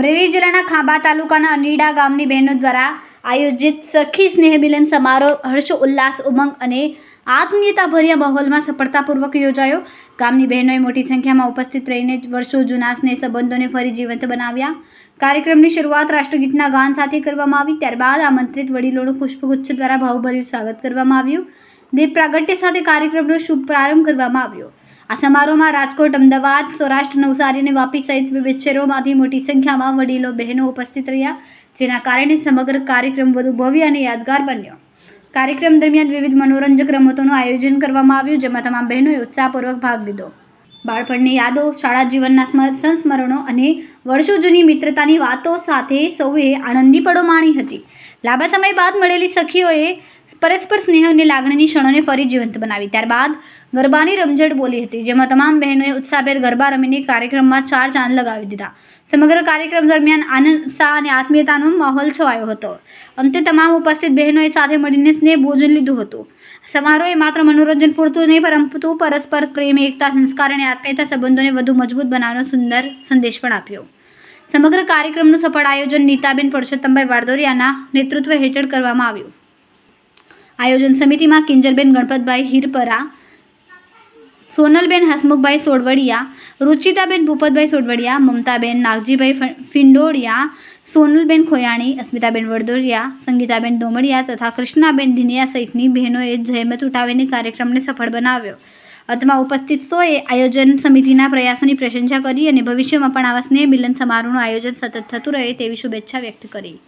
અમરેલી જિલ્લાના ખાંભા તાલુકાના અનીડા ગામની બહેનો દ્વારા આયોજિત સખી સ્નેહ મિલન સમારોહ હર્ષ ઉલ્લાસ ઉમંગ અને આત્મીયતાભર્યા માહોલમાં સફળતાપૂર્વક યોજાયો. ગામની બહેનોએ મોટી સંખ્યામાં ઉપસ્થિત રહીને વર્ષો જૂના સ્નેહ સંબંધોને ફરી જીવંત બનાવ્યા. કાર્યક્રમની શરૂઆત રાષ્ટ્રગીતના ગાન સાથે કરવામાં આવી. ત્યારબાદ આમંત્રિત વડીલોનું પુષ્પગુચ્છ દ્વારા ભાવભર્યું સ્વાગત કરવામાં આવ્યું. દીપ પ્રાગટ્ય સાથે કાર્યક્રમનો શુભ પ્રારંભ કરવામાં આવ્યો. આ સમારોહમાં રાજકોટ, અમદાવાદ, સૌરાષ્ટ્ર, નવસારી અને વાપી સહિત વિવિધ શહેરોમાંથી મોટી સંખ્યામાં વડીલો બહેનો ઉપસ્થિત રહ્યા, જેના કારણે સમગ્ર કાર્યક્રમ વધુ ભવ્ય અને યાદગાર બન્યો. કાર્યક્રમ દરમિયાન વિવિધ મનોરંજક રમતોનું આયોજન કરવામાં આવ્યું, જેમાં તમામ બહેનોએ ઉત્સાહપૂર્વક ભાગ લીધો. બાળપણની યાદો, શાળા જીવનના સંસ્મરણો અને વર્ષો જૂની મિત્રતાની વાતો સાથે સૌએ આનંદી પળો માણી હતી. લાંબા સમય બાદ મળેલી સખીઓએ પરસ્પર સ્નેહ અને લાગણીની ક્ષણોને ફરી જીવંત બનાવી. ત્યારબાદ ગરબાની રમઝટ બોલી હતી, જેમાં તમામ બહેનોએ ઉત્સાહભેર ગરબા રમીને કાર્યક્રમમાં ચાર ચાંદ લગાવી દીધા. સમગ્ર કાર્યક્રમ દરમિયાન આનંદ, ઉત્સાહ અને આત્મીયતાનો માહોલ છવાયો હતો. અંતે તમામ ઉપસ્થિત બહેનોએ સાથે મળીને સ્નેહ ભોજન લીધું હતું. સમારોહે માત્ર મનોરંજન પૂરતું નહીં, પરંતુ પરસ્પર પ્રેમ, એકતા, સંસ્કાર અને આત્મીયતા સંબંધોને વધુ મજબૂત બનાવવાનો સુંદર સંદેશ પણ આપ્યો. સમગ્ર કાર્યક્રમનું સફળ આયોજન નીતાબેન પરસોત્તમભાઈ વાડદોરિયાના નેતૃત્વ હેઠળ કરવામાં આવ્યું. આયોજન સમિતિમાં કિંજલબેન ગણપતભાઈ હિરપરા, સોનલબેન હસમુખભાઈ સોડવડિયા, રુચિતાબેન ભૂપતભાઈ સોડવડિયા, મમતાબેન નાગજીભાઈ ફિંડોળિયા, સોનલબેન ખોયાણી, અસ્મિતાબેન વડદોરિયા, સંગીતાબેન ડોમડિયા તથા કૃષ્ણાબેન ધીનિયા સહિતની બહેનોએ જહેમત ઉઠાવીને કાર્યક્રમને સફળ બનાવ્યો. અંતમાં ઉપસ્થિત સૌએ આયોજન સમિતિના પ્રયાસોની પ્રશંસા કરી અને ભવિષ્યમાં પણ આવા સ્નેહ મિલન સમારોહનું આયોજન સતત થતું રહે તેવી શુભેચ્છા વ્યક્ત કરી.